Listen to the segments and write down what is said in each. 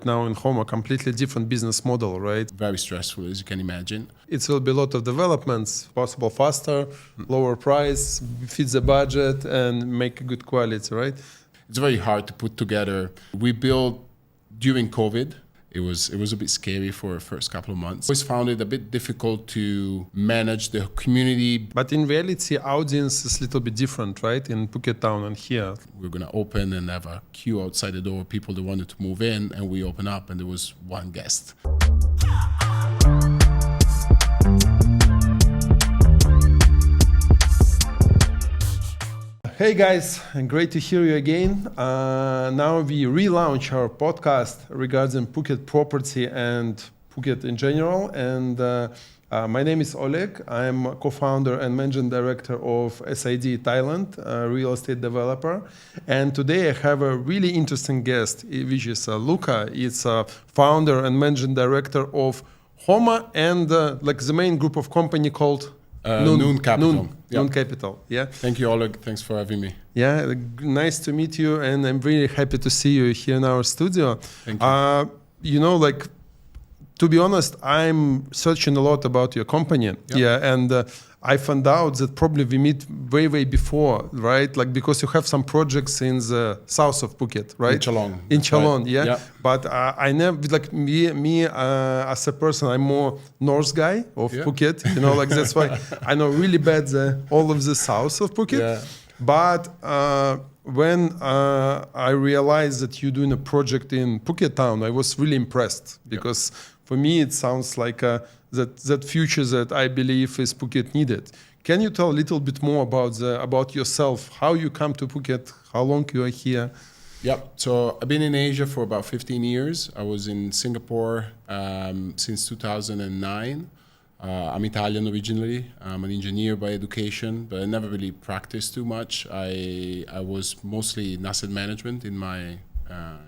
Now in Homa, completely different business model, right? Very stressful, as you can imagine. It will be a lot of developments, possible faster, lower price, fit the budget, and make a good quality, right? It's very hard to put together. We built during COVID. It was a bit scary for the first couple of months. I always found it a bit difficult to manage the community. But in reality, audience is a little bit different, right? In Phuket town and here. We're going to open and have a queue outside the door, people that wanted to move in, and we open up and there was one guest. Hey guys, and great to hear you again. Now we relaunch our podcast regarding Phuket property and Phuket in general. And my name is Oleg. I'm a co-founder and managing director of SID Thailand, a real estate developer. And today I have a really interesting guest, which is Luca. It's a founder and managing director of Homa and like the main group of company called Noon Capital. Noon Capital, yeah. Thank you, Oleg. Thanks for having me. Yeah, nice to meet you, and I'm really happy to see you here in our studio. Thank you. You know, like, to be honest, I'm searching a lot about your company. Yep. Yeah, and I found out that probably we meet way before, right? Like, because you have some projects in the south of Phuket, right? In Chalong. In Chalong, right. yeah. Yeah. But I never, like me as a person, I'm more north guy of Phuket. You know, like that's why I know really bad all of the south of Phuket. Yeah. But when I realized that you're doing a project in Phuket town, I was really impressed because for me it sounds like that future that I believe is Phuket needed. Can you tell a little bit more about yourself? How you come to Phuket? How long you are here? Yeah, so I've been in Asia for about 15 years. I was in Singapore since 2009. I'm Italian originally. I'm an engineer by education, but I never really practiced too much. I was mostly in asset management in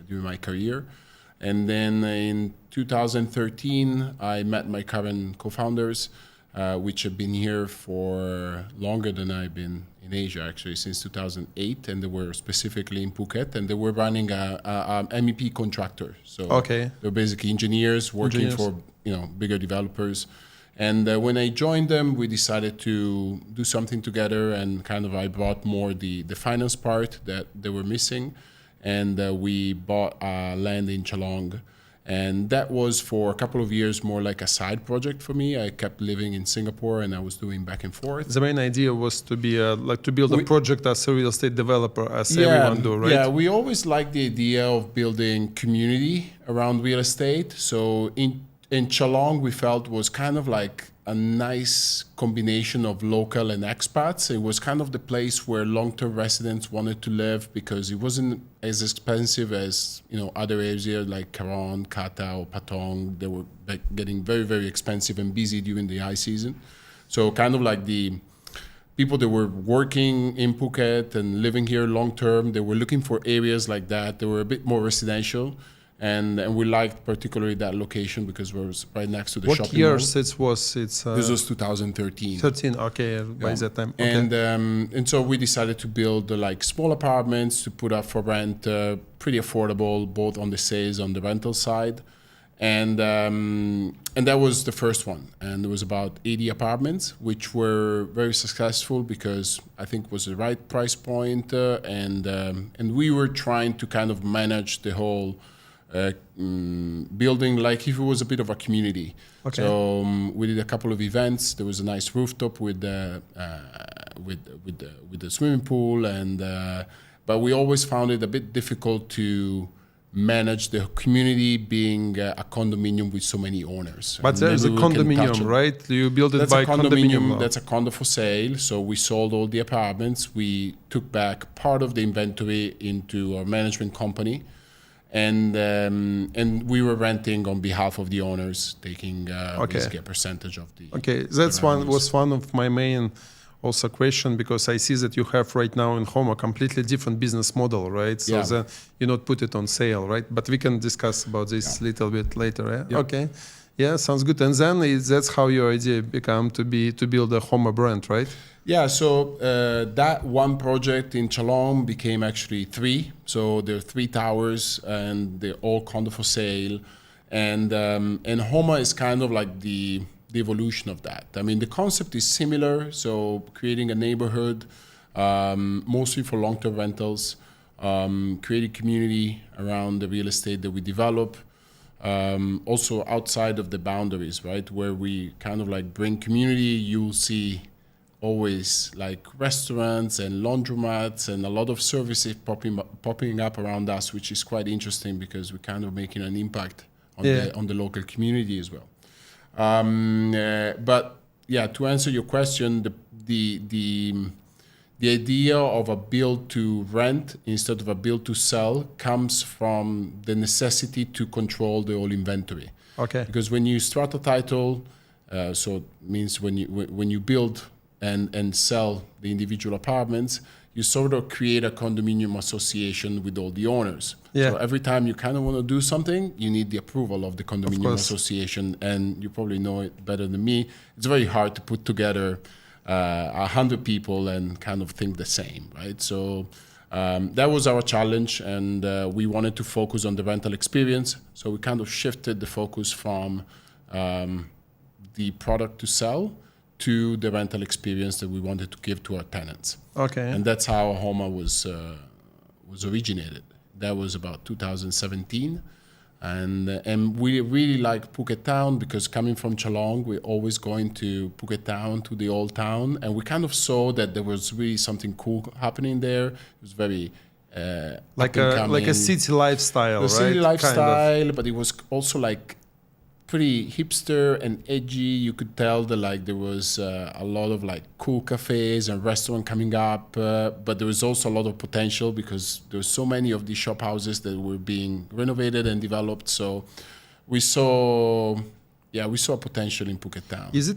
during my career. And then in 2013, I met my current co-founders, which have been here for longer than I've been in Asia, actually, since 2008. And they were specifically in Phuket, and they were running a MEP contractor. So they're basically engineers working for bigger developers. And when I joined them, we decided to do something together, and kind of I brought more the finance part that they were missing. And we bought land in Chalong. And that was for a couple of years more like a side project for me. I kept living in Singapore and I was doing back and forth. The main idea was to be to build a project as a real estate developer, as everyone do, right? Yeah, we always liked the idea of building community around real estate. So in Chalong, we felt was kind of like a nice combination of local and expats. It was kind of the place where long-term residents wanted to live because it wasn't as expensive as other areas like Karon, Kata, or Patong. They were getting very expensive and busy during the high season. So kind of like the people that were working in Phuket and living here long-term, they were looking for areas like that. They were a bit more residential. And we liked particularly that location because it was right next to the shopping mall. What years was it? This was 2013. 13, okay, by that time. Okay. And so we decided to build like small apartments to put up for rent, pretty affordable, both on the sales, on the rental side. And that was the first one. And there was about 80 apartments, which were very successful because I think it was the right price point. And we were trying to kind of manage the whole building like if it was a bit of a community. Okay. So we did a couple of events. There was a nice rooftop with the swimming pool, but we always found it a bit difficult to manage the community being a condominium with so many owners. But there's a condominium, right? You build it by condominium. That's a condo for sale. So we sold all the apartments. We took back part of the inventory into our management company. And we were renting on behalf of the owners, taking basically a percentage of the. Okay, that's one of my main also question, because I see that you have right now in Homa a completely different business model, right? So then you not put it on sale, right? But we can discuss about this a little bit later. Yeah? Okay. Yeah, sounds good. And then that's how your idea became to build a Homa brand, right? Yeah, so that one project in Chalong became actually three. So there are three towers, and they're all kind of for sale. And Homa is kind of like the evolution of that. I mean, the concept is similar. So creating a neighborhood, mostly for long-term rentals, creating community around the real estate that we develop. Also outside of the boundaries, right, where we kind of like bring community. You'll see always like restaurants and laundromats and a lot of services popping up around us, which is quite interesting because we're kind of making an impact on the local community as well. But yeah, to answer your question, the idea of a build to rent instead of a build to sell comes from the necessity to control the whole inventory. Okay. Because when you strata title, so it means when you build and sell the individual apartments, you sort of create a condominium association with all the owners. Yeah. So every time you kind of want to do something, you need the approval of the condominium association, and you probably know it better than me. It's very hard to put together 100 people and kind of think the same, right? So that was our challenge, and we wanted to focus on the rental experience. So we kind of shifted the focus from the product to sell to the rental experience that we wanted to give to our tenants. Okay. And that's how Homa was originated. That was about 2017. And we really like Phuket town because coming from Chalong, we're always going to Phuket town, to the old town. And we kind of saw that there was really something cool happening there. It was very like a city lifestyle, right? City lifestyle, kind of. but it was also like pretty hipster and edgy. You could tell that like there was a lot of like cool cafes and restaurants coming up, but there was also a lot of potential because there were so many of these shop houses that were being renovated and developed. So we saw potential in Phuket town. Is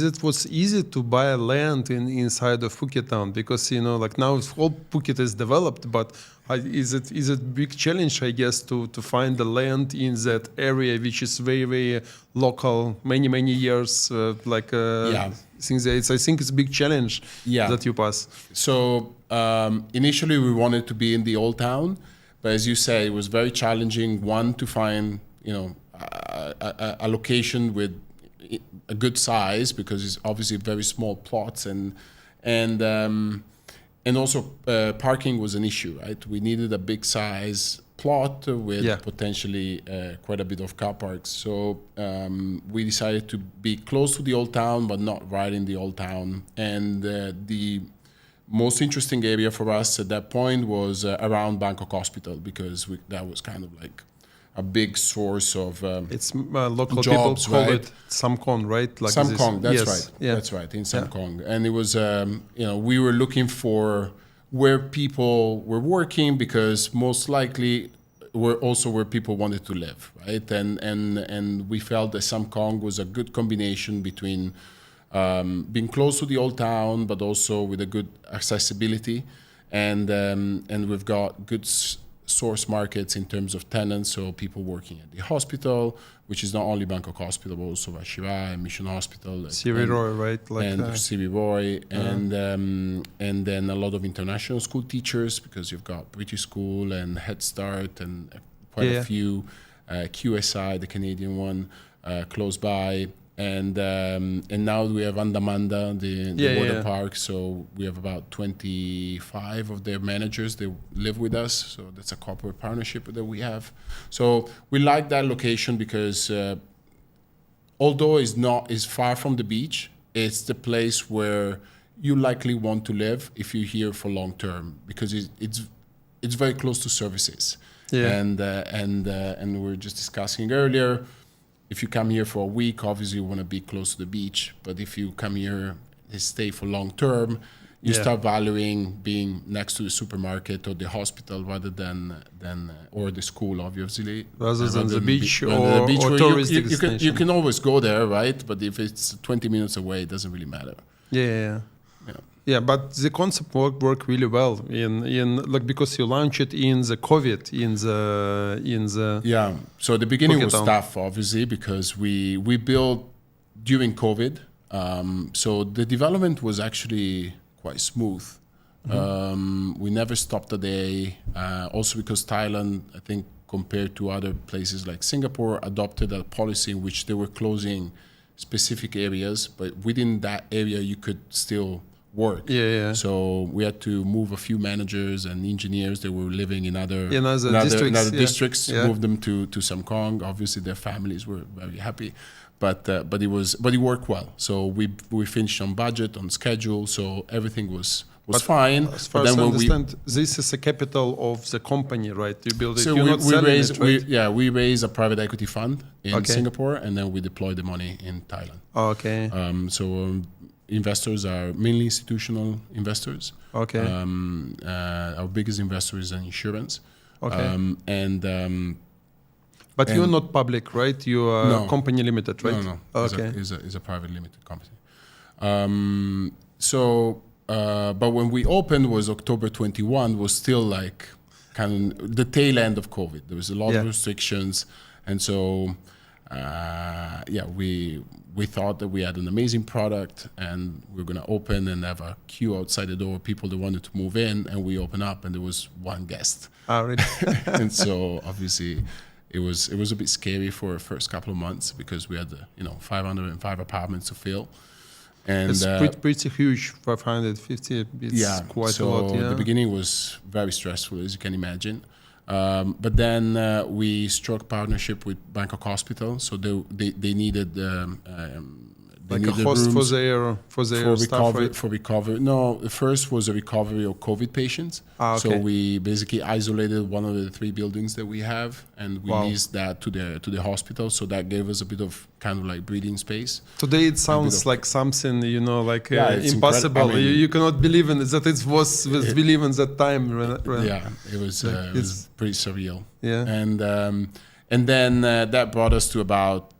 it was easy to buy land inside of Phuket town? Because like now whole Phuket is developed, but is it big challenge, I guess, to find the land in that area which is very, very local, many years things. I think it's a big challenge that you pass. So initially we wanted to be in the old town, but as you say, it was very challenging. One, to find a location with a good size because it's obviously very small plots and also parking was an issue, right? We needed a big size plot with potentially quite a bit of car parks. So we decided to be close to the old town, but not right in the old town. And the most interesting area for us at that point was around Bangkok Hospital because that was kind of like a big source of it's local jobs, people call right? it Samkong, right? Like Samkong, that's yes. right. Yeah. That's right, in Samkong. And it was, we were looking for where people were working because most likely were also where people wanted to live, right? And we felt that Samkong was a good combination between being close to the old town, but also with a good accessibility. And we've got good source markets in terms of tenants, so people working at the hospital, which is not only Bangkok Hospital, but also Vashiva and Mission Hospital. Siri Roy, right? And Siri Roy, and then a lot of international school teachers because you've got British School and Head Start and quite a few, QSI, the Canadian one, close by. And now we have Andamanda, the water park. So we have about 25 of their managers. They live with us. So that's a corporate partnership that we have. So we like that location because although it's far from the beach, it's the place where you likely want to live if you're here for long term because it's very close to services. Yeah. And we were just discussing earlier. If you come here for a week, obviously you want to be close to the beach. But if you come here and stay for long term, you start valuing being next to the supermarket or the hospital rather than or the school, obviously. Rather than the beach or tourist destination. You can always go there, right? But if it's 20 minutes away, it doesn't really matter. Yeah. Yeah, but the concept work really well in like because you launched it in the COVID in the Yeah. So the beginning was Phuket. tough, obviously, because we built during COVID. So the development was actually quite smooth. We never stopped a day. Also because Thailand, I think, compared to other places like Singapore, adopted a policy in which they were closing specific areas, but within that area you could still work. Yeah. So we had to move a few managers and engineers that were living in other districts, districts, move them to Samkong. Obviously, their families were very happy, but it worked well. So we finished on budget, on schedule, so everything was fine. As far as I understand, this is the capital of the company, right? You build it. So You're not selling it, right? we raised a private equity fund in Singapore, and then we deployed the money in Thailand. Okay. Investors are mainly institutional investors. Okay. Our biggest investor is an insurance. Okay. But you're not public, right? You are company limited, right? No. Okay. It's a private limited company. But when we opened was October 21, was still like kind of the tail end of COVID. There was a lot of restrictions. And so, we thought that we had an amazing product and we were going to open and have a queue outside the door, people that wanted to move in, and we opened up and there was one guest. Oh, really? And so obviously it was a bit scary for the first couple of months because we had 505 apartments to fill. And it's pretty huge, 550. It's quite a lot. So the beginning was very stressful, as you can imagine. But then we struck partnership with Bangkok Hospital, so they needed like a host for their staff, right? For recovery. No, the first was a recovery of COVID patients. Okay. So we basically isolated one of the 3 buildings that we have, and we leased that to the hospital. So that gave us a bit of kind of like breathing space. Today it sounds like something it's impossible. I mean, you cannot believe in it, that it was believe in that time. Yeah, it was pretty surreal. Yeah, and then that brought us to about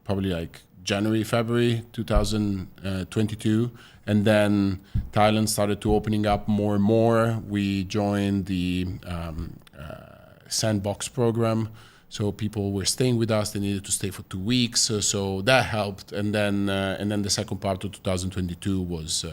probably like January, February 2022, and then Thailand started to opening up more and more. We joined the Sandbox program, so people were staying with us. They needed to stay for 2 weeks, so that helped. And then the second part of 2022 was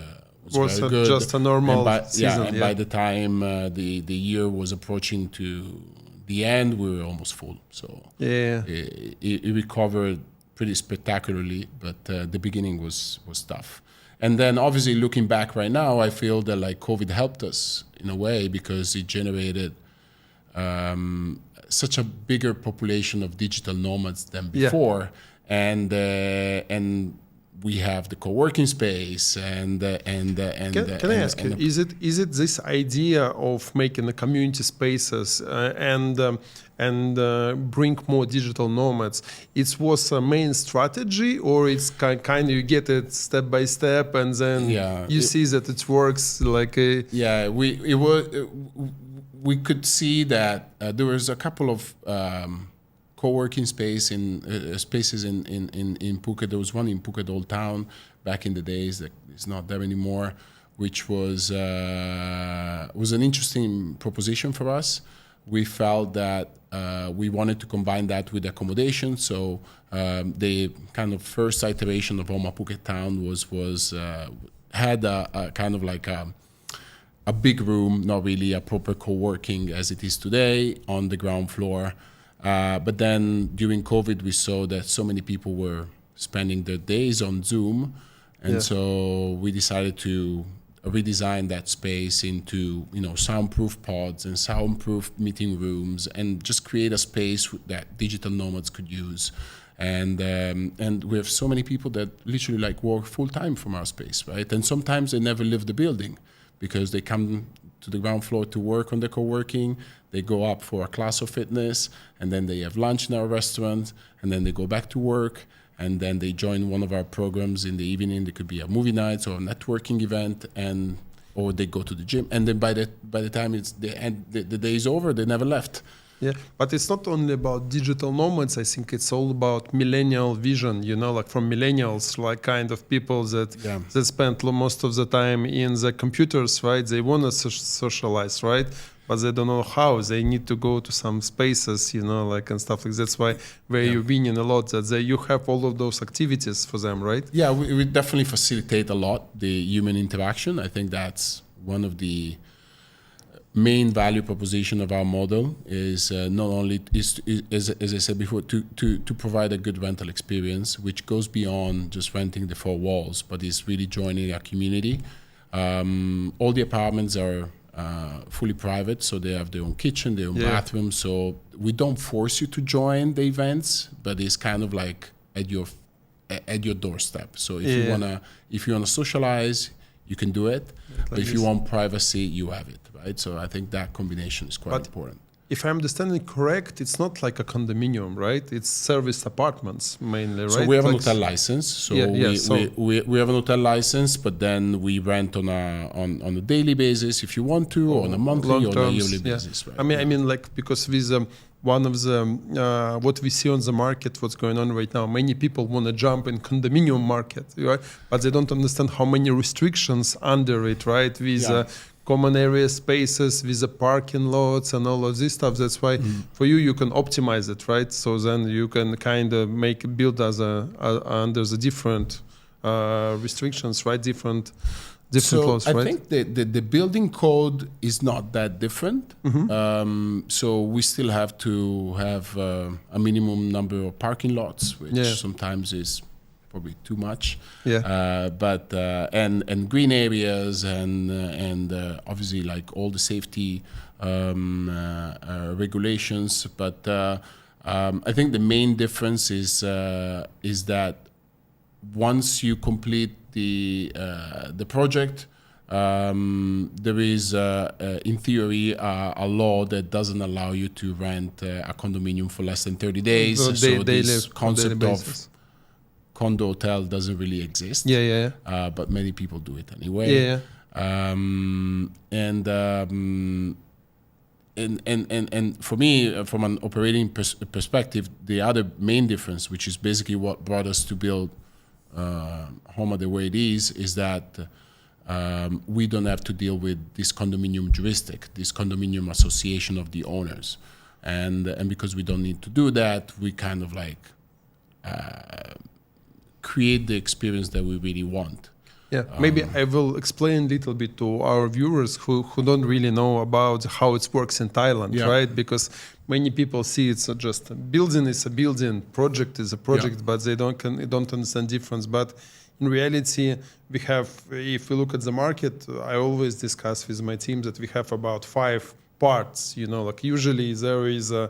very good. Just a normal season. And by the time the year was approaching to the end, we were almost full. So it recovered pretty spectacularly, but the beginning was tough. And then obviously looking back right now, I feel that like COVID helped us in a way because it generated such a bigger population of digital nomads than before, and we have the co-working space and Can I ask you, is it this idea of making the community spaces and bring more digital nomads? It was a main strategy, or it's kind of you get it step by step and then you see that it works like a we could see that there was a couple of co-working spaces in Phuket. There was one in Phuket Old Town back in the days that is not there anymore, which was an interesting proposition for us. We felt that we wanted to combine that with accommodation. So the kind of first iteration of Homa Phuket Town had a kind of like a big room, not really a proper co-working as it is today, on the ground floor. But then during COVID, we saw that so many people were spending their days on Zoom. And so we decided to redesign that space into, soundproof pods and soundproof meeting rooms, and just create a space that digital nomads could use. And we have so many people that literally like work full time from our space, right? And sometimes they never leave the building because they come to the ground floor to work on the co-working. They go up for a class of fitness, and then they have lunch in our restaurant, and then they go back to work, and then they join one of our programs in the evening. There could be a movie night or a networking event, or they go to the gym. And then by the time the day is over, they never left. Yeah, but it's not only about digital nomads. I think it's all about millennial vision, like from millennials, like kind of people that spend most of the time in the computers, right? They want to socialize, right? But they don't know how. They need to go to some spaces, and stuff like that. That's why you're winning a lot, that you have all of those activities for them, right? Yeah, we definitely facilitate a lot the human interaction. I think that's one of the main value proposition of our model is not only as I said before, to provide a good rental experience, which goes beyond just renting the four walls, but is really joining our community. All the apartments are fully private, so they have their own kitchen, their own bathroom. So we don't force you to join the events, but it's kind of like at your doorstep. So if you wanna socialize, you can do it. But if you want privacy, you have it, right? So I think that combination is quite important. If I'm understanding correct, it's not like a condominium, right? It's serviced apartments mainly, right? So we have an hotel license. So we have an hotel license, but then we rent on a daily basis if you want to, or on a monthly or a yearly basis. Right? I mean, like because with one of the what we see on the market, what's going on right now, many people want to jump in condominium market, right? But they don't understand how many restrictions under it, right? With common area spaces, with the parking lots and all of this stuff. That's why for you can optimize it, right? So then you can kind of build under the different restrictions, right? Different laws, right? I think the building code is not that different. So we still have to have a minimum number of parking lots, which sometimes is probably too much. But and green areas and obviously like all the safety regulations. But I think the main difference is that once you complete the project, there is in theory a law that doesn't allow you to rent a condominium for less than 30 days. So this concept of condo hotel doesn't really exist. But many people do it anyway. And for me, from an operating perspective, the other main difference, which is basically what brought us to build Homa the way it is that we don't have to deal with this condominium juristic, this condominium association of the owners, and because we don't need to do that, we kind of like create the experience that we really want. Maybe I will explain a little bit to our viewers who don't really know about how it works in Thailand, right? Because many people see it's just a building is a building, project is a project, but they don't understand difference. But in reality, we have, if we look at the market, I always discuss with my team that we have about 5 parts. Like usually there is a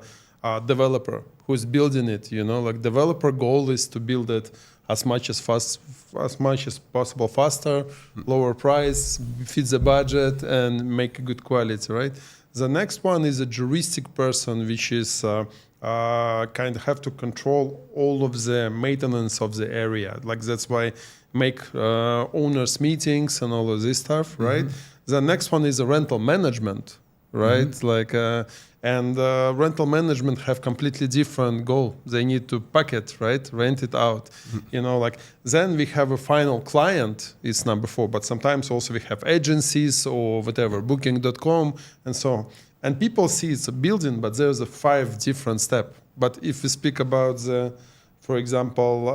developer who's building it. Like developer goal is to build it as much as possible faster, lower price, fit the budget, and make a good quality, right? The next one is a juristic person, which is kind of have to control all of the maintenance of the area. Like that's why make owners meetings and all of this stuff, right? The next one is a rental management, right? Like and rental management have completely different goal. They need to pack it, right? Rent it out. Like then we have a final client is number 4, but sometimes also we have agencies or whatever, booking.com and so on. And people see it's a building, but there's a 5 different steps. But if we speak about for example,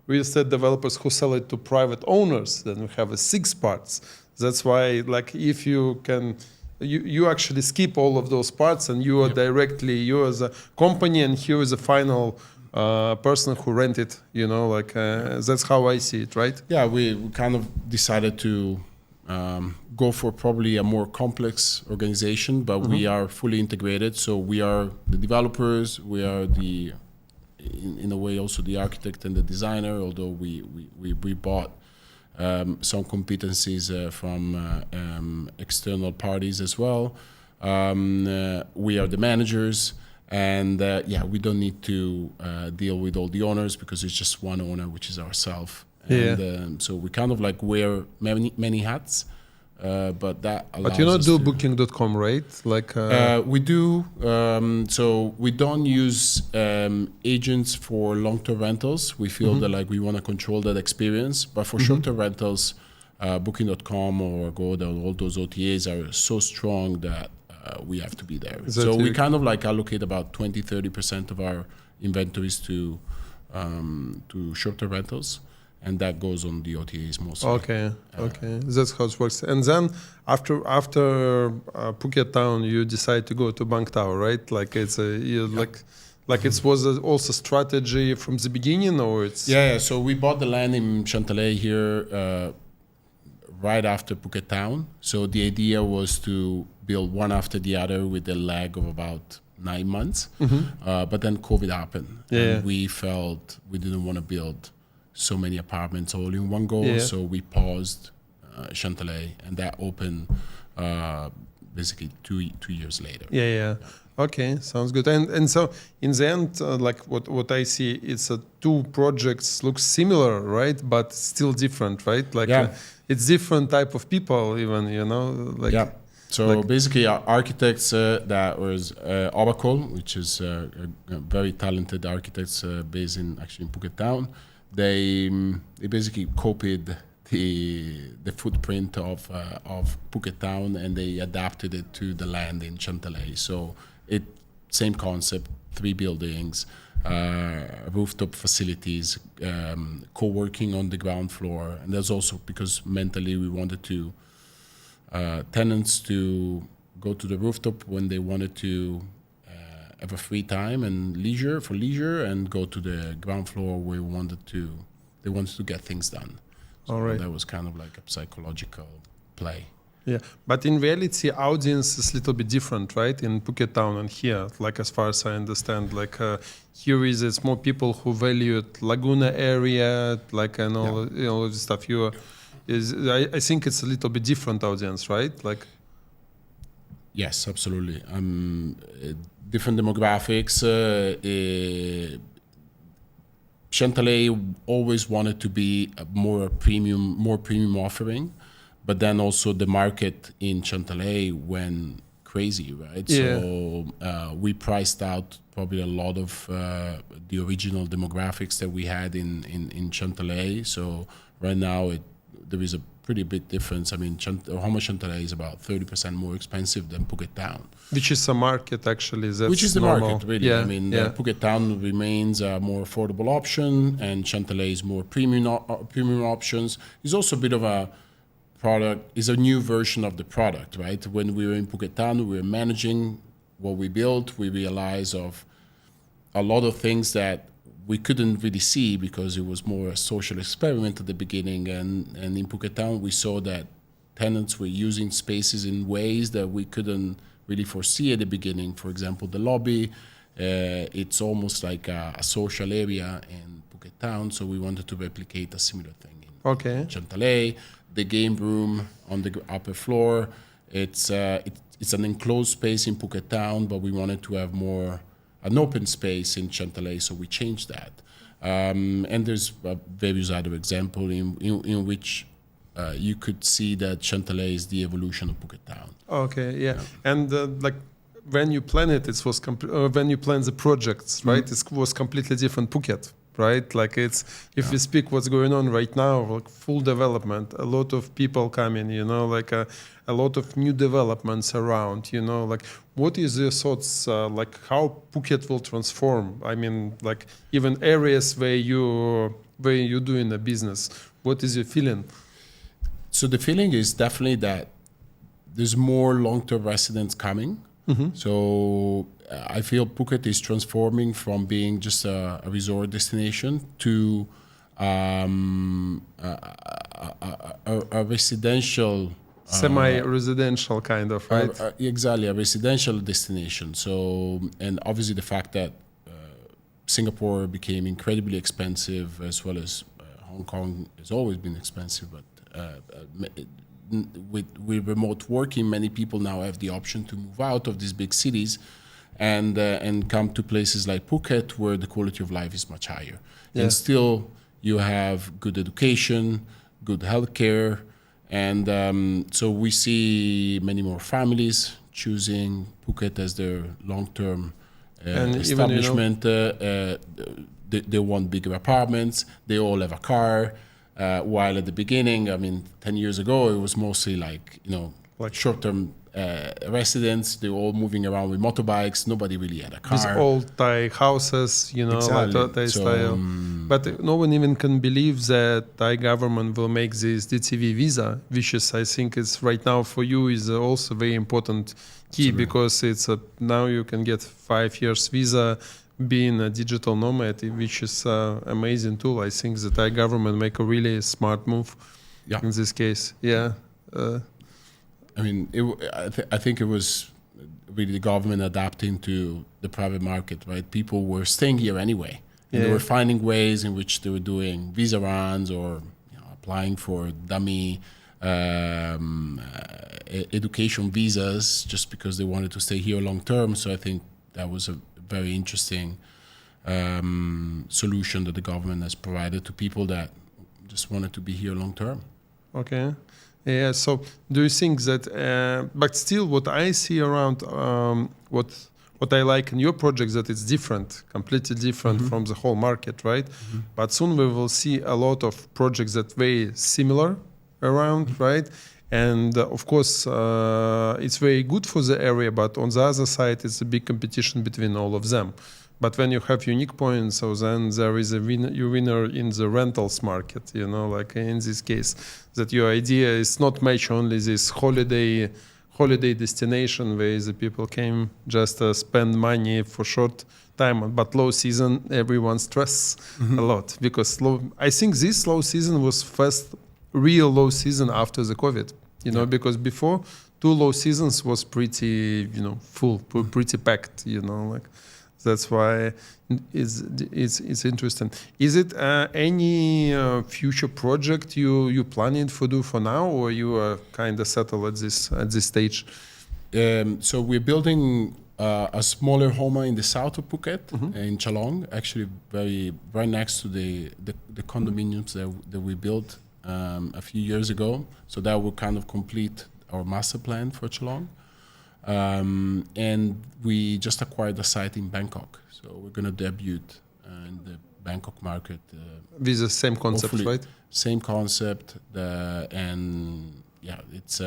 real estate developers who sell it to private owners, then we have 6 parts. That's why, like, if you can, you actually skip all of those parts, and you are directly, you as a company, and you as a final person who rent it. That's how I see it, right? Yeah, we kind of decided to go for probably a more complex organization, but we are fully integrated. So we are the developers, we are in a way also the architect and the designer, although we bought some competencies from external parties as well. We are the managers, and we don't need to deal with all the owners because it's just one owner, which is ourselves. And so we kind of like wear many hats. but that allows But you don't us do to, Booking.com, right? Like we do. So we don't use agents for long-term rentals. We feel that like we want to control that experience. But for short-term rentals, Booking.com or Agoda, all those OTAs are so strong that we have to be there. So we kind of like allocate about 20-30% of our inventories to short-term rentals. And that goes on the OTAs mostly. Okay, that's how it works. And then after Phuket Town, you decide to go to Bang Tao, right? Like it's like it was also strategy from the beginning, or it's So we bought the land in Cherngtalay here right after Phuket Town. So the idea was to build one after the other with a lag of about 9 months. But then COVID happened, and we felt we didn't want to build so many apartments all in one go, so we paused Cherngtalay, and that opened basically two years later. Okay, sounds good. And so in the end, like what I see, it's two projects look similar, right? But still different, right? Like it's different type of people, even, you know. Like So basically, our architects that was Obakol, which is a very talented architects based in Phuket Town. They basically copied the footprint of Phuket Town, and they adapted it to the land in Cherngtalay. So same concept, 3 buildings, rooftop facilities, co-working on the ground floor, and that's also because mentally we wanted to tenants to go to the rooftop when they wanted to have a free time and leisure, and go to the ground floor where they wanted to get things done. So that was kind of like a psychological play. Yeah, but in reality, audience is a little bit different, right? In Phuket Town and here, like as far as I understand, like here it's more people who value Laguna area, like and all you know the stuff. I think it's a little bit different audience, right? Like. Yes, absolutely. Different demographics. Cherngtalay always wanted to be a more premium offering, but then also the market in Cherngtalay went crazy, right? So we priced out probably a lot of the original demographics that we had in Cherngtalay. So right now there is a pretty big difference. I mean, Homa Cherngtalay is about 30% more expensive than Phuket Town. Which is a market, actually. Which is the normal. market, really. I mean, Phuket Town remains a more affordable option, and Cherngtalay is more premium options. It's also a bit of a product, is a new version of the product, right? When we were in Phuket Town, we were managing what we built. We realized of a lot of things that we couldn't really see because it was more a social experiment at the beginning. And in Phuket Town, we saw that tenants were using spaces in ways that we couldn't really foresee at the beginning. For example, the lobby, it's almost like a social area in Phuket Town. So we wanted to replicate a similar thing in Cherngtalay. The game room on the upper floor, it's an enclosed space in Phuket Town, but we wanted to have an open space in Cherngtalay, so we changed that. And there's various other examples in which you could see that Cherngtalay is the evolution of Phuket Town. And like when you plan it, when you plan the projects, right? It was completely different Phuket, right? Like if we speak what's going on right now, like full development, a lot of people coming, you know, like a lot of new developments around, you know, like what is your thoughts, like how Phuket will transform? I mean, like even areas where you're doing a business, what is your feeling? So the feeling is definitely that there's more long-term residents coming. So I feel Phuket is transforming from being just a resort destination to a residential, semi-residential kind of, right? Exactly, a residential destination. So, and obviously the fact that Singapore became incredibly expensive, as well as Hong Kong has always been expensive, but with remote working, many people now have the option to move out of these big cities and come to places like Phuket, where the quality of life is much higher. And still you have good education, good healthcare, And so we see many more families choosing Phuket as their long-term And establishment. They want bigger apartments. They all have a car. While at the beginning, 10 years ago, it was mostly like short-term residents. They were all moving around with motorbikes. Nobody really had a car. these old Thai houses, Exactly. like Thai style. But no one even can believe that Thai government will make this DCV visa, which is, I think, is right now for you is also very important key. Absolutely. Because it's now you can get 5 years visa being a digital nomad, which is amazing tool. I think the Thai government make a really smart move in this case. Yeah. I think it was really the government adapting to the private market, right? People were staying here anyway. And they were finding ways in which they were doing visa runs or applying for dummy education visas just because they wanted to stay here long term. So I think that was a very interesting solution that the government has provided to people that just wanted to be here long term. Okay. Yeah, so do you think that, but still what I see around, what I like in your project that it's different, completely different from the whole market, right? But soon we will see a lot of projects that very similar around, right? And of course, it's very good for the area, but on the other side, it's a big competition between all of them. But when you have unique points, so then there is a winner in the rentals market, like in this case, that your idea is not much only this holiday destination where the people came just to spend money for short time, but low season, everyone stress a lot because I think this low season was first real low season after the COVID, because before 2 low seasons was pretty, full, pretty packed, like. That's why it's interesting. Is it any future project you planning to do for now, or you are kind of settled at this stage? So we're building a smaller Homa in the south of Phuket, in Chalong, actually right next to the condominiums that we built a few years ago. So that will kind of complete our master plan for Chalong. And we just acquired a site in Bangkok, so we're going to debut in the Bangkok market. With the same concept, right? Same concept, it's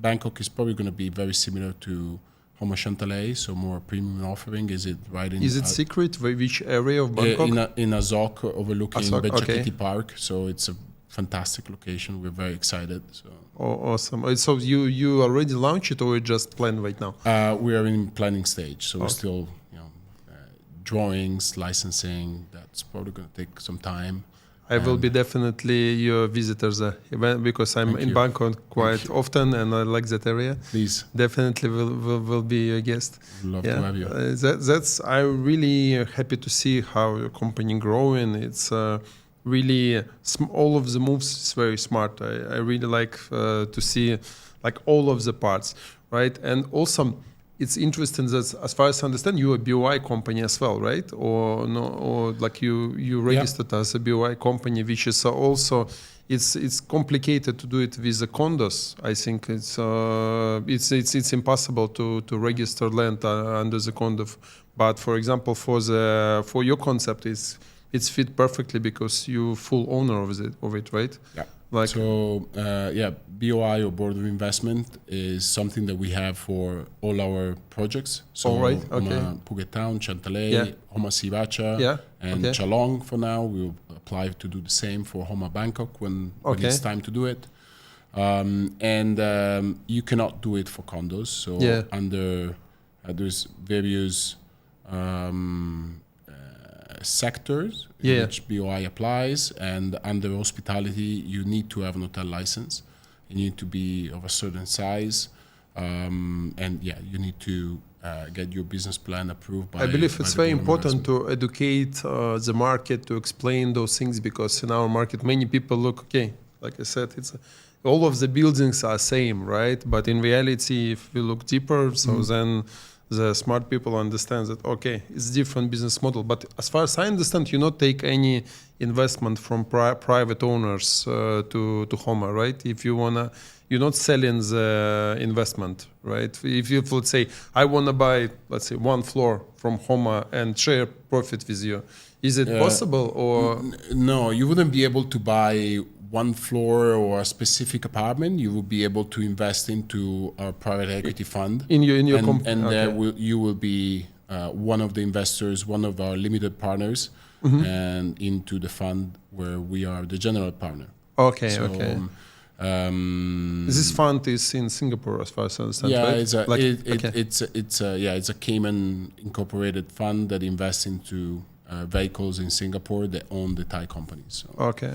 Bangkok is probably going to be very similar to Homa Cherngtalay, so more premium offering. Is it right in? Is it secret which area of Bangkok? In Azok, overlooking Bechakiti Park. So it's a fantastic location. We're very excited. So. Oh, awesome! So you already launched it, or you just plan right now? We are in planning stage, so we're still drawings, licensing. That's probably going to take some time. I will be definitely your visitors event because I'm in Bangkok quite often and I like that area. Please, definitely will be your guest. Love to have you. I'm really happy to see how your company growing. It's really all of the moves is very smart. I really like to see like all of the parts, right? And also it's interesting that as far as I understand, you're a BOI company as well, right? Or no, or like you registered as a BOI company, which is also it's complicated to do it with the condos. I think it's impossible to register land under the condo. But for example, for your concept it's fit perfectly because you're full owner of it, right? Yeah. BOI or Board of Investment is something that we have for all our projects. So Homa Phuket Town, Cherngtalay, Homa Sivacha, and Chalong for now. We'll apply to do the same for Homa Bangkok when it's time to do it. You cannot do it for condos. So under there's various sectors in which BOI applies, and under hospitality you need to have an hotel license. You need to be of a certain size, you need to get your business plan approved by. I believe it's very important to educate the market, to explain those things, because in our market many people look, like I said, all of the buildings are same, right? But in reality, if we look deeper, then the smart people understand that, okay, it's different business model. But as far as I understand, you not take any investment from private owners to Homa, right? If you wanna, you're not selling the investment, right? If you, let's say, I wanna buy, let's say, one floor from Homa and share profit with you, is it possible or? No, you wouldn't be able to buy one floor or a specific apartment. You will be able to invest into our private equity fund In your and okay. there you will be one of the investors, one of our limited partners, and into the fund where we are the general partner. Okay, So, okay. This fund is in Singapore, as far as I understand, yeah, right? It's a Cayman incorporated fund that invests into vehicles in Singapore that own the Thai companies. So. Okay,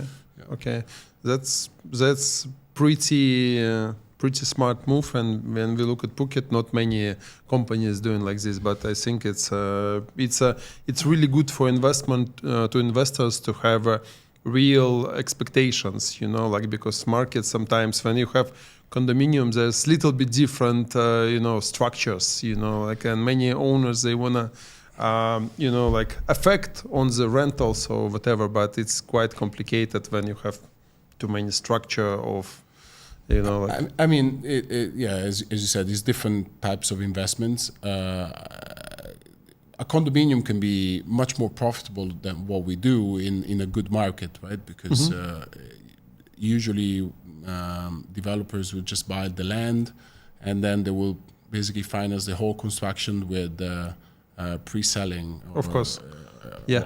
okay, that's pretty smart move. And when we look at Phuket, not many companies doing like this. But I think it's really good for investment to investors to have real expectations. You know, like because markets sometimes when you have condominiums, there's little bit different structures. You know, like and many owners they wanna. Like effect on the rentals or whatever, but it's quite complicated when you have too many structure of, like I mean, as you said, there's different types of investments. A condominium can be much more profitable than what we do in a good market, right? Because usually developers will just buy the land and then they will basically finance the whole construction with pre-selling of course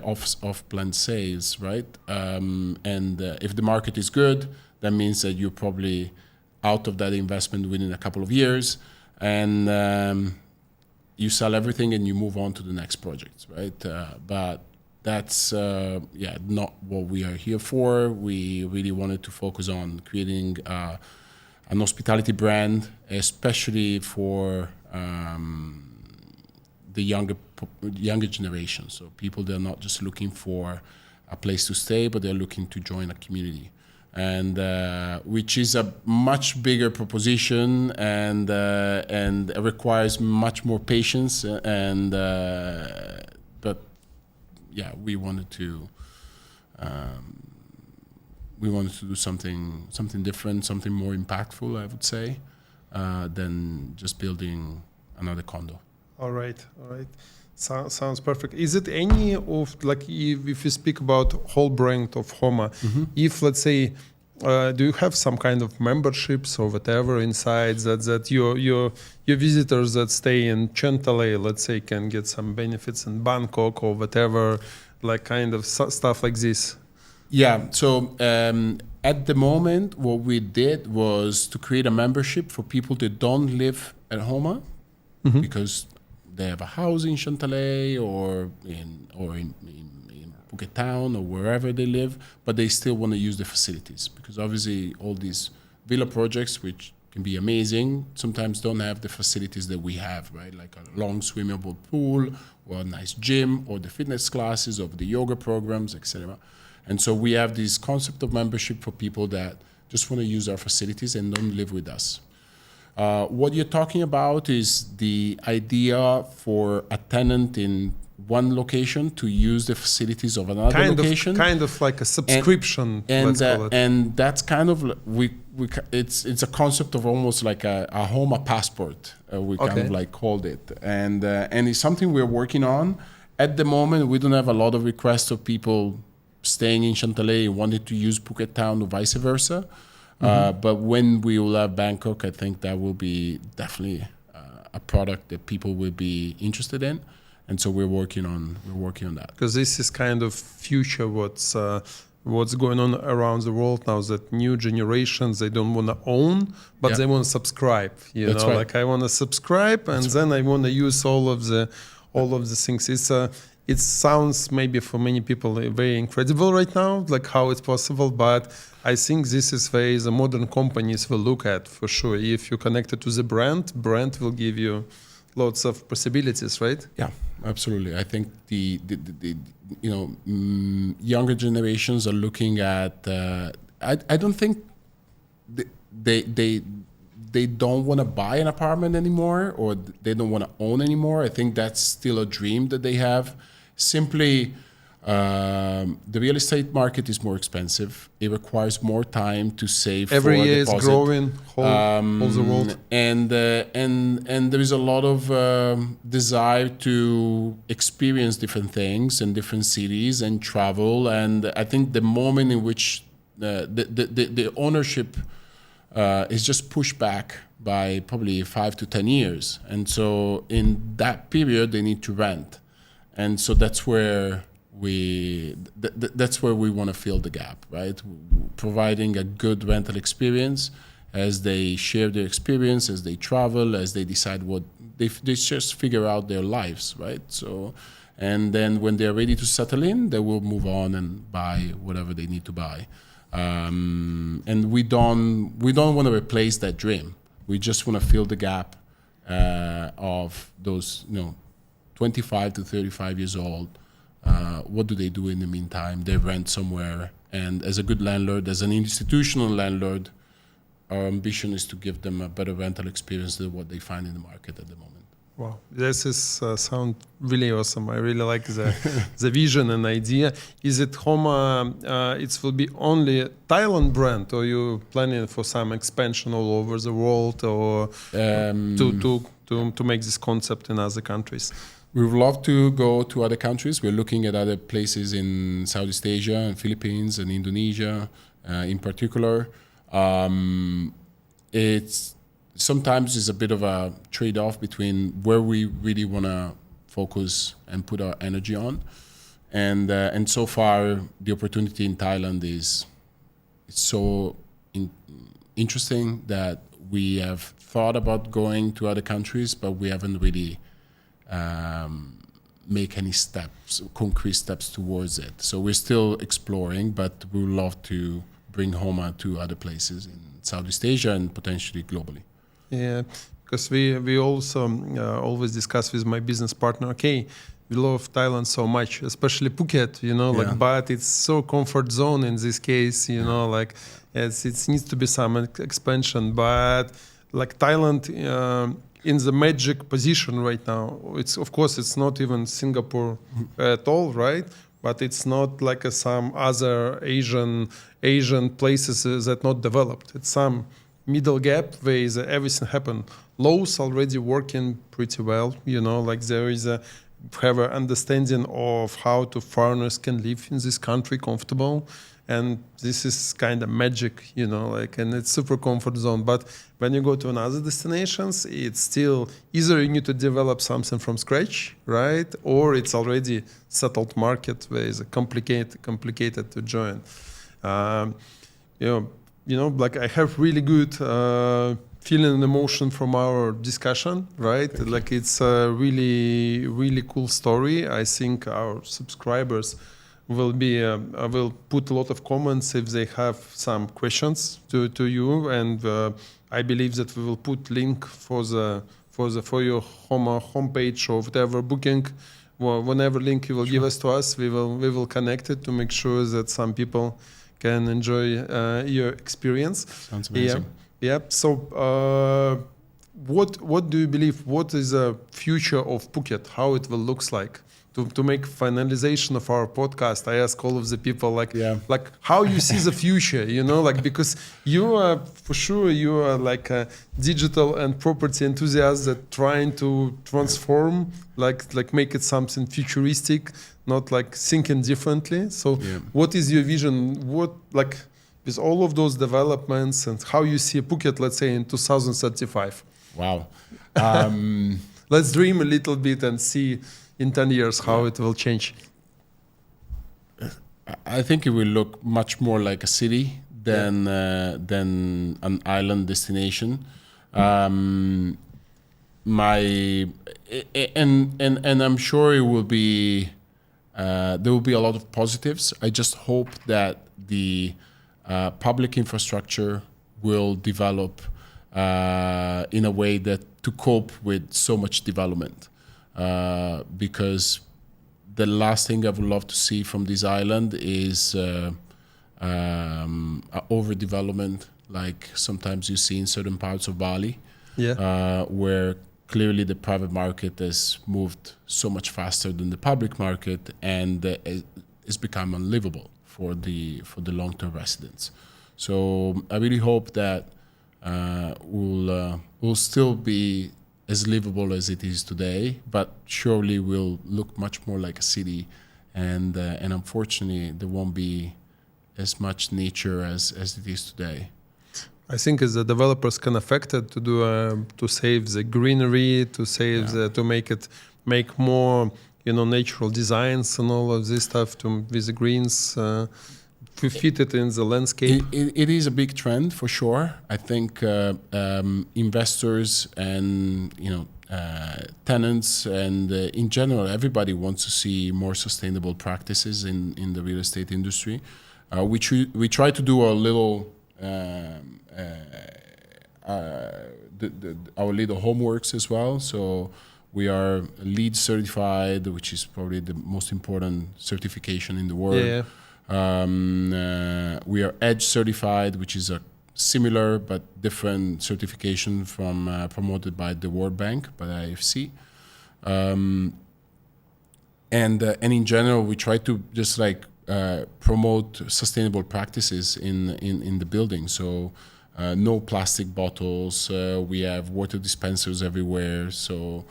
off-plan sales, right? And if the market is good, that means that you're probably out of that investment within a couple of years, and you sell everything and you move on to the next project, right? But that's not what we are here for. We really wanted to focus on creating an hospitality brand, especially for the younger generation. So people, they're not just looking for a place to stay, but they're looking to join a community, and which is a much bigger proposition and requires much more patience. And but yeah, we wanted to do something different, something more impactful, I would say, than just building another condo. All right. Sounds perfect. Is it any of, like, if you speak about whole brand of Homa, if, let's say, do you have some kind of memberships or whatever inside that your visitors that stay in Cherngtalay, let's say, can get some benefits in Bangkok or whatever, like kind of stuff like this? Yeah. So at the moment, what we did was to create a membership for people that don't live at Homa, because they have a house in Cherngtalay or in Phuket town or wherever they live, but they still want to use the facilities, because obviously all these villa projects, which can be amazing, sometimes don't have the facilities that we have, right? Like a long swimmable pool or a nice gym or the fitness classes or the yoga programs, etc. And so we have this concept of membership for people that just want to use our facilities and don't live with us. What you're talking about is the idea for a tenant in one location to use the facilities of another location. Kind of like a subscription, let's call it. And that's kind of it's a concept of almost like a Homa passport. We kind of like called it, and it's something we're working on. At the moment, we don't have a lot of requests of people staying in Cherngtalay wanting to use Phuket town or vice versa. But when we will have Bangkok, I think that will be definitely a product that people will be interested in, and so we're working on that. Because this is kind of future what's going on around the world now. That new generations, they don't want to own, but they want to subscribe. That's right. Like I want to subscribe, and then I want to use all of the things. It sounds maybe for many people very incredible right now, like how it's possible, but I think this is where the modern companies will look at for sure. If you're connected to the brand will give you lots of possibilities, right? Yeah, absolutely. I think the younger generations are looking at. I don't think they they don't want to buy an apartment anymore, or they don't want to own anymore. I think that's still a dream that they have. Simply, the real estate market is more expensive. It requires more time to save Every for a year deposit. it's growing all the world. And there is a lot of desire to experience different things in different cities and travel. And I think the moment in which the ownership is just pushed back by probably 5 to 10 years, and so in that period they need to rent, and so that's where we want to fill the gap, right? Providing a good rental experience as they share their experience, as they travel, as they decide what they just figure out their lives, right? So, and then when they're ready to settle in, they will move on and buy whatever they need to buy. And we don't want to replace that dream. We just want to fill the gap of those 25 to 35 years old. What do they do in the meantime? They rent somewhere, and as a good landlord, as an institutional landlord, our ambition is to give them a better rental experience than what they find in the market at the moment. Wow, this is sound really awesome. I really like the vision and idea. Is it Homa? It will be only a Thailand brand, or you planning for some expansion all over the world, or to make this concept in other countries? We would love to go to other countries. We're looking at other places in Southeast Asia and Philippines and Indonesia, in particular. Sometimes it's a bit of a trade-off between where we really want to focus and put our energy on, and so far the opportunity in Thailand is so interesting that we have thought about going to other countries, but we haven't really make any concrete steps towards it. So we're still exploring, but we would love to bring Homa to other places in Southeast Asia and potentially globally. Yeah, because we also always discuss with my business partner, okay, we love Thailand so much, especially Phuket, but it's so comfort zone in this case, it needs to be some expansion, but like Thailand in the magic position right now. It's not even Singapore at all, right? But it's not like some other Asian places that not developed. It's some middle gap where everything happened. Laws already working pretty well, there is have an understanding of how foreigners can live in this country comfortable. And this is kind of magic, and it's super comfort zone. But when you go to another destinations, it's still either you need to develop something from scratch, right? Or it's already settled market where it's complicated to join. I have really good feeling and emotion from our discussion, right? Like it's a really, really cool story. I think our subscribers will put a lot of comments if they have some questions to you, and I believe that we will put link for your Homa homepage or whatever booking, whenever link you will give us to us, we will connect it to make sure that some people can enjoy your experience. Sounds amazing. Yeah. So, what do you believe? What is the future of Phuket? How it will looks like? To make finalization of our podcast, I ask all of the people like how you see the future, because you are like a digital and property enthusiast that trying to transform, like make it something futuristic, not like thinking differently. So what is your vision? What with all of those developments and how you see Phuket, let's say in 2035? Wow. Let's dream a little bit and see in 10 years how it will change. I think it will look much more like a city than an island destination. And I'm sure it will be there will be a lot of positives. I just hope that the public infrastructure will develop in a way that to cope with so much development. Because the last thing I would love to see from this island is overdevelopment like sometimes you see in certain parts of Bali, Yeah. where clearly the private market has moved so much faster than the public market, and it's become unlivable for the long-term residents. So I really hope that will still be as livable as it is today, but surely will look much more like a city, and unfortunately there won't be as much nature as it is today. I think as the developers can affect it to do to save the greenery, to save to make more natural designs and all of this stuff with the greens. To fit it in the landscape. It is a big trend for sure. I think investors and tenants and in general everybody wants to see more sustainable practices in the real estate industry, which we try to do a little our little homeworks as well. So we are LEED certified, which is probably the most important certification in the world. Yeah. We are EDGE certified, which is a similar but different certification from promoted by the World Bank, by the IFC. And in general, we try to just promote sustainable practices in the building. So no plastic bottles. We have water dispensers everywhere. So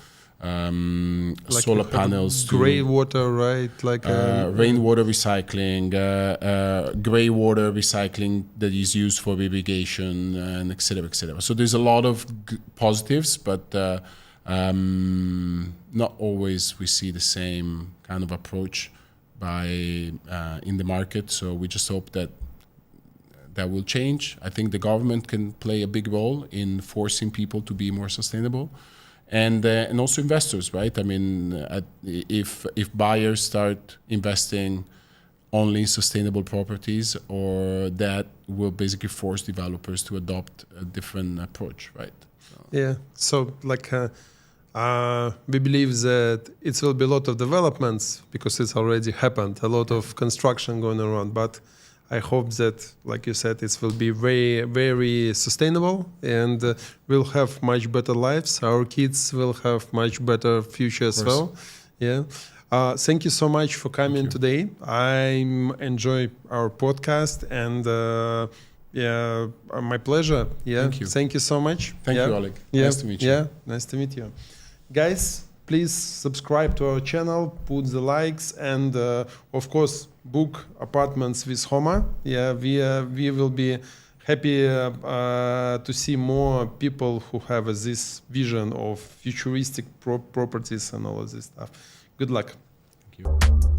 solar panels, gray water, right? Rainwater recycling, gray water recycling that is used for irrigation, and et cetera, et cetera. So there's a lot of positives, but not always we see the same kind of approach in the market. So we just hope that will change. I think the government can play a big role in forcing people to be more sustainable. And also investors, right? I mean, if buyers start investing only in sustainable properties, or that will basically force developers to adopt a different approach, right? So. Yeah. So we believe that it will be a lot of developments because it's already happened, a lot of construction going around, but I hope that, like you said, it will be very, very sustainable, and we'll have much better lives. Our kids will have much better future as well. Yeah. Thank you so much for coming today. I enjoy our podcast, and my pleasure. Yeah. Thank you so much. Thank you, Oleg. Yeah. Nice to meet you. Yeah. Nice to meet you. Guys, please subscribe to our channel, put the likes, and of course, book apartments with Homa. Yeah, we will be happy to see more people who have this vision of futuristic properties and all of this stuff. Good luck. Thank you.